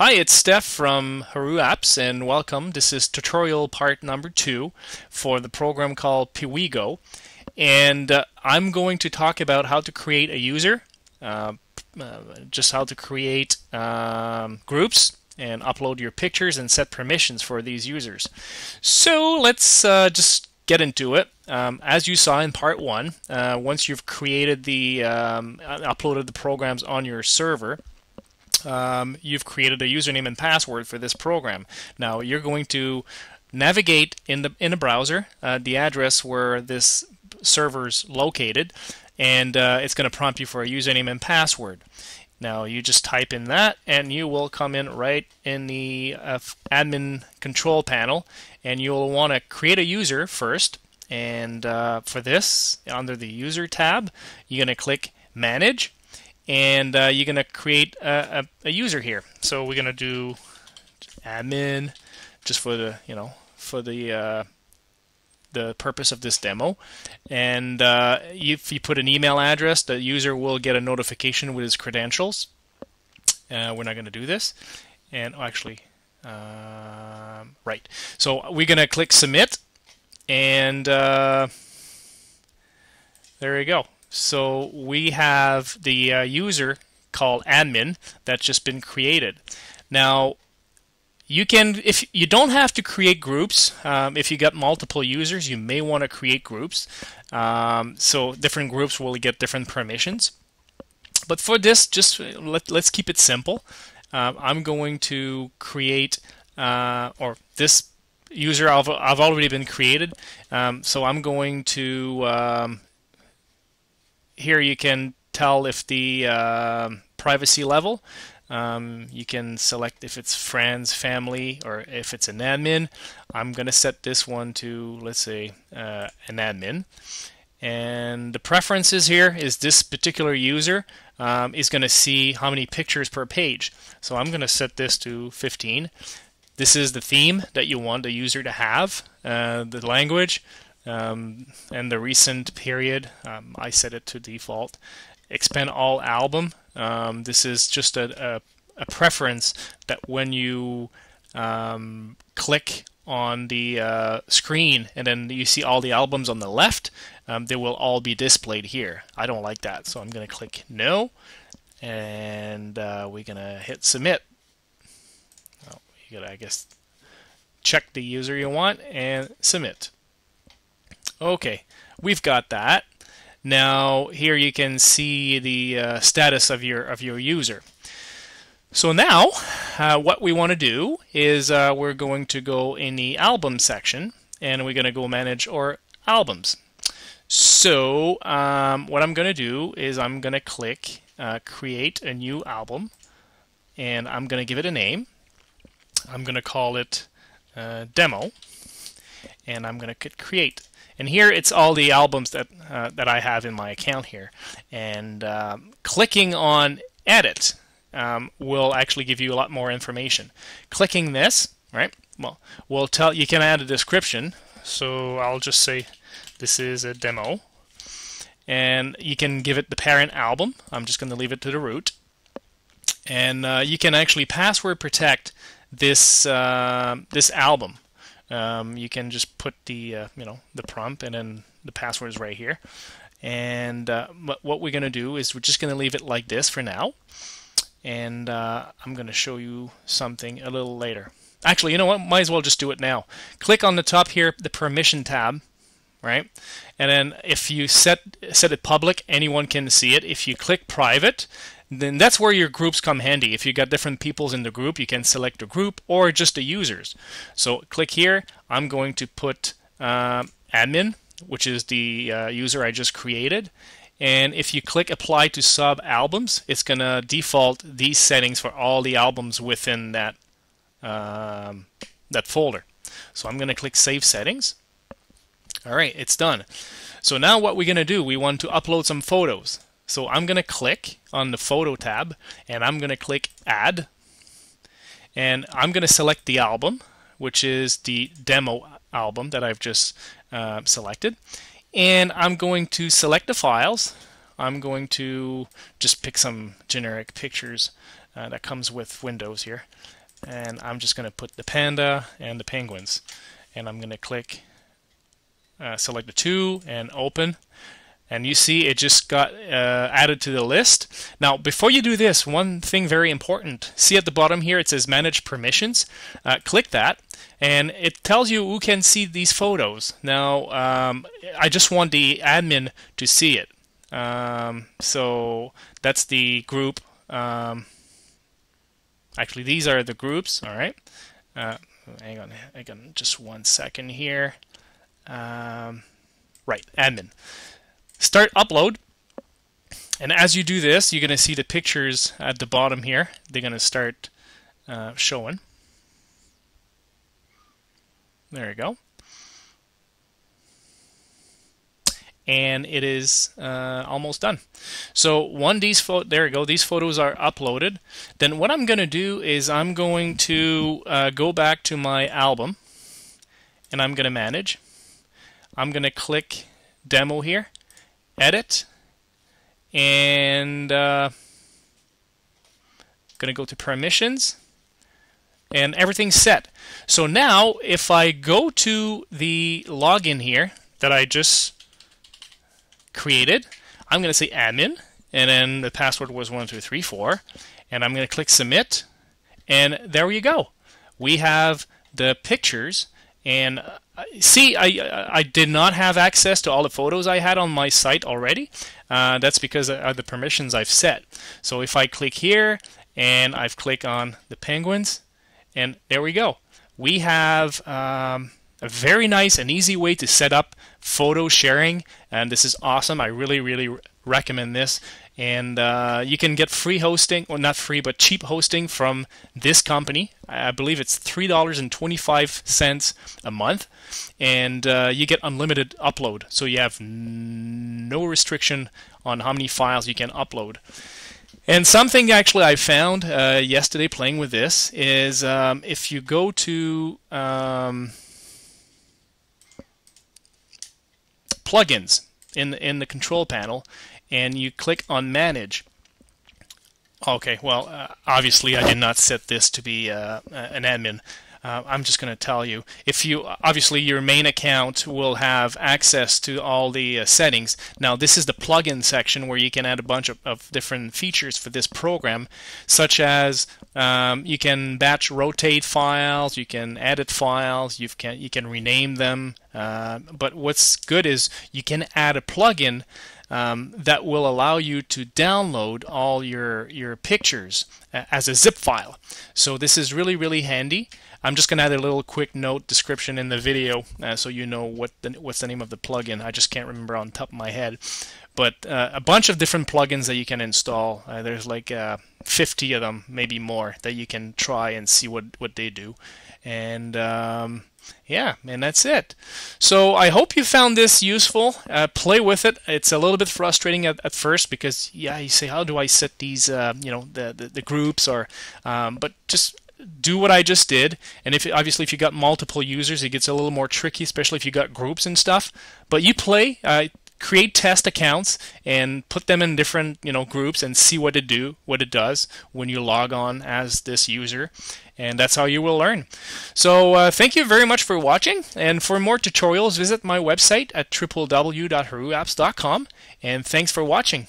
Hi, it's Steph from Herouxapps, and welcome. This is tutorial part number 2 for the program called Piwigo, and I'm going to talk about how to create a user, uh, just how to create groups and upload your pictures and set permissions for these users. So let's just get into it. As you saw in part 1, once you've created uploaded the programs on your server, you've created a username and password for this program. Now you're going to navigate in the browser, the address where this server's located, and it's going to prompt you for a username and password. Now you just type in that, and you will come in right in the admin control panel, and you'll want to create a user first. And for this, under the user tab, you're going to click Manage. And you're going to create a user here. So we're going to do admin just for the purpose of this demo. And if you put an email address, the user will get a notification with his credentials. We're not going to do this. And actually, right. So we're going to click submit, and there you go. So we have the user called admin that's just been created. Now if you don't have to create groups, if you got multiple users, you may want to create groups. So different groups will get different permissions. But for this, just let's keep it simple. I'm going to create, or this user I've already been created. So I'm going to here you can tell if the privacy level. You can select if it's friends, family, or if it's an admin. I'm going to set this one to, let's say, an admin. And the preferences here is this particular user is going to see how many pictures per page. So I'm going to set this to 15. This is the theme that you want the user to have, the language. And the recent period, I set it to default. Expand all album. This is just a preference that when you click on the screen and then you see all the albums on the left, they will all be displayed here. I don't like that, so I'm going to click no, and we're going to hit submit. Oh, you got to, I guess, check the user you want and submit. Okay, we've got that. Now here you can see the status of your user. So now what we want to do is we're going to go in the album section, and we're going to go manage our albums. So what I'm going to do is I'm going to click create a new album, and I'm going to give it a name. I'm going to call it demo, and I'm going to click create. And here it's all the albums that I have in my account here. And clicking on edit will actually give you a lot more information. Clicking this, right? Well, will tell you can add a description. So I'll just say this is a demo, and you can give it the parent album. I'm just going to leave it to the root, and you can actually password protect this this album. You can just put the the prompt, and then the password is right here. And what we're going to do is we're just going to leave it like this for now. And I'm going to show you something a little later. Actually, you know what? Might as well just do it now. Click on the top here, the permission tab, right? And then if you set it public, anyone can see it. If you click private, then that's where your groups come handy. If you got different peoples in the group, you can select a group or just the users. So click here. I'm going to put admin, which is the user I just created. And if you click apply to sub albums, it's going to default these settings for all the albums within that that folder. So I'm going to click save settings. All right, it's done. So now what we're going to do, we want to upload some photos. So I'm going to click on the photo tab, and I'm going to click add, and I'm going to select the album, which is the demo album that I've just selected, and I'm going to select the files. I'm going to just pick some generic pictures that comes with Windows here. And I'm just going to put the panda and the penguins. And I'm going to click, select the two, and open. And you see it just got added to the list. Now, before you do this, one thing very important. See at the bottom here, it says Manage Permissions. Click that, and it tells you who can see these photos. Now, I just want the admin to see it. So that's the group. Actually, these are the groups. All right. Hang on just 1 second here. Right, admin. Start upload, and as you do this, you're going to see the pictures at the bottom here. They're going to start showing. There you go. And it is almost done. So there you go. These photos are uploaded. Then what I'm going to do is I'm going to go back to my album, and I'm going to manage. I'm going to click demo here. Edit, and going to go to permissions, and everything's set. So now if I go to the login here that I just created, I'm going to say admin, and then the password was 1234, and I'm going to click submit, and there you go. We have the pictures. And see, I did not have access to all the photos I had on my site already. That's because of the permissions I've set. So if I click here, and I've clicked on the penguins, and there we go. We have a very nice and easy way to set up photo sharing, and this is awesome. I really recommend this. And you can get free hosting, well, not free, but cheap hosting from this company. I believe it's $3.25 a month, and you get unlimited upload. So you have no restriction on how many files you can upload. And something actually I found yesterday playing with this is if you go to plugins in the control panel, and you click on Manage. Okay, well, obviously I did not set this to be an admin. I'm just going to tell you. If you obviously your main account will have access to all the settings. Now this is the plugin section where you can add a bunch of different features for this program, such as you can batch rotate files, you can edit files, you can rename them. But what's good is you can add a plugin that will allow you to download all your pictures as a zip file. So this is really handy. I'm just going to add a little quick note description in the video so you know what's the name of the plugin. I just can't remember on top of my head. But a bunch of different plugins that you can install. There's like 50 of them, maybe more, that you can try and see what they do. And yeah, and that's it. So I hope you found this useful. Play with it. It's a little bit frustrating at first because, yeah, you say, how do I set these, the groups, or, but just do what I just did. And obviously if you got multiple users, it gets a little more tricky, especially if you got groups and stuff. But you play. Create test accounts and put them in different groups and see what it does when you log on as this user, and that's how you will learn. So thank you very much for watching, and for more tutorials visit my website at www.herouxapps.com, and thanks for watching.